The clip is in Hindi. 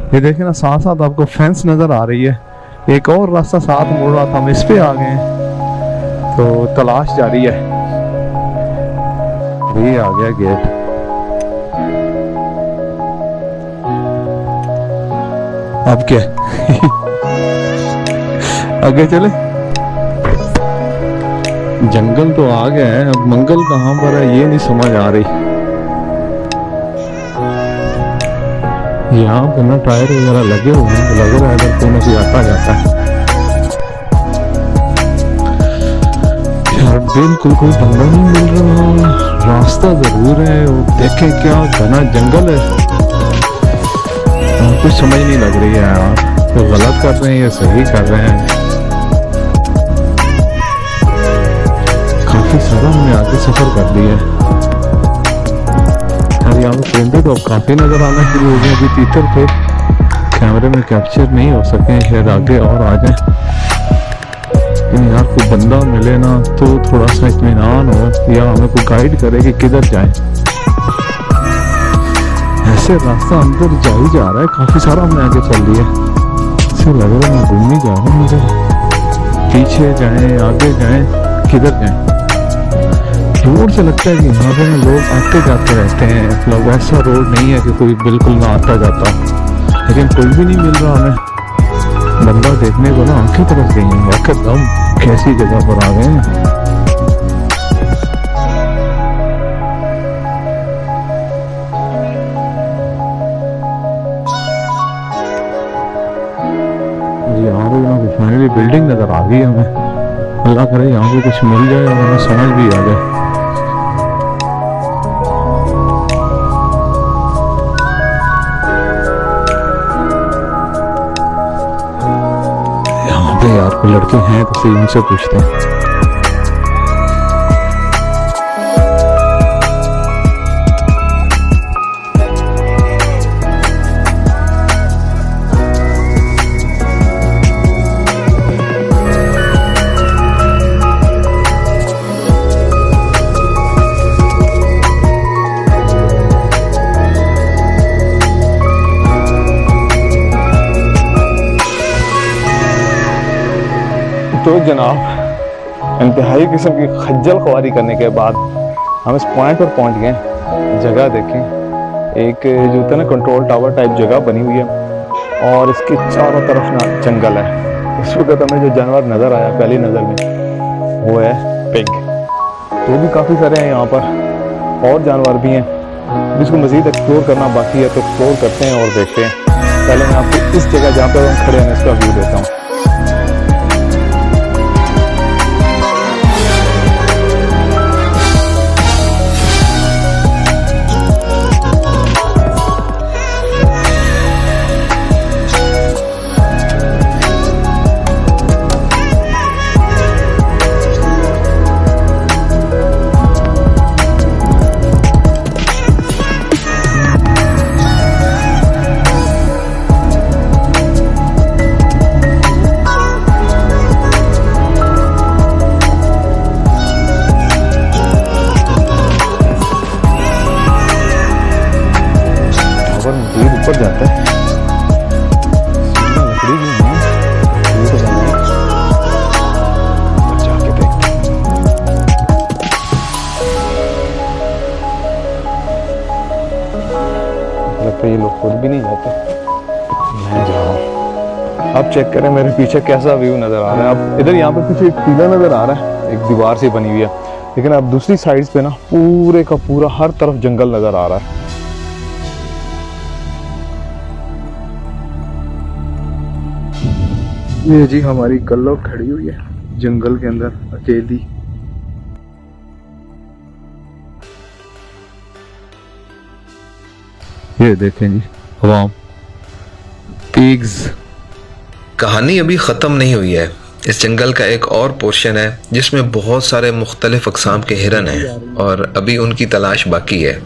ये देखे ना, साथ साथ आपको फेंस नजर आ रही है। एक और रास्ता साथ मुड़ रहा था, हम इस पे आ गए हैं, तो तलाश जारी है। ये आ गया गेट। अब क्या आगे चले? जंगल तो आ गया है, अब मंगल कहाँ पर है ये नहीं समझ आ रही। यहाँ पर ना टायर वगैरह लगे हुए हैं, तो लग रहा है अगर कोई ना कोई आता जाता है। यार बिल्कुल कोई बंदा नहीं मिल रहा, रास्ता जरूर है, वो देखें क्या घना जंगल है। कुछ समझ नहीं लग रही है यार, तो गलत कर रहे हैं या सही कर रहे हैं। काफी सारा हमने आगे सफर कर लिया है यार। यहाँ पे परिंदे तो अब काफी नजर आना शुरू हो गए। अभी तीतर थे, कैमरे में कैप्चर नहीं हो सके, शायद आगे और आ जाए। लेकिन यार कोई बंदा मिले ना तो थोड़ा सा इत्मीनान हो, या हमें कोई गाइड करे कि किधर जाए। ऐसे रास्ता अंदर जा ही जा रहा है, काफी सारा हमने आगे चल लिया। ऐसे लग रहा है मैं घूम ही जा रहा हूँ, मुझे पीछे जाएं आगे जाएं किधर जाएं। रोड से लगता है कि यहाँ पे लोग आते जाते रहते हैं, मतलब ऐसा रोड नहीं है कि कोई बिल्कुल ना आता जाता, लेकिन कोई भी नहीं मिल रहा हमें। बंदा देखने को ना आंखें तरफ गई हैं। वक्त हम कैसी जगह पर आ गए हैं। यहाँ पे फाइनली बिल्डिंग नजर आ गई है हमें। अल्लाह करे यहाँ पे कुछ मिल जाए और हमें समझ भी आ जाए। यहाँ पे यार कोई लड़के हैं तो सही, उनसे पूछते हैं। तो जनाब इंतहाई किस्म की खज्जल ख्वारी करने के बाद हम इस पॉइंट पर पहुंच गए। जगह देखें, एक जो होता है ना कंट्रोल टावर टाइप जगह बनी हुई है और इसके चारों तरफ ना जंगल है। इस वक्त हमें जो जानवर नज़र आया पहली नज़र में वो है पिग। वो भी काफ़ी सारे हैं यहाँ पर, और जानवर भी हैं जिसको मज़ीद एक्सप्लोर करना बाकी है, तो एक्सप्लोर करते हैं और देखते हैं। पहले मैं आपको इस जगह जहाँ पर हम खड़े हैं इसका व्यू देता हूँ। ऊपर जाता है, लकड़ी भी है, ये तो जाके देखते हैं। लगता है ये लोग खुद भी नहीं जाते, मैं जा रहा हूँ। अब चेक करें मेरे पीछे कैसा व्यू नजर आ रहा है। अब इधर यहाँ पे पीछे एक टीला नजर आ रहा है, एक दीवार सी बनी हुई है, लेकिन अब दूसरी साइड पे ना पूरे का पूरा हर तरफ जंगल नजर आ रहा है। ये जी हमारी कल्लो खड़ी हुई है जंगल के अंदर अकेली। ये देखें जी अवाम, पिग्स। कहानी अभी ख़त्म नहीं हुई है। इस जंगल का एक और पोर्शन है जिसमें बहुत सारे मुख्तलिफ अक़साम के हिरन हैं और अभी उनकी तलाश बाकी है।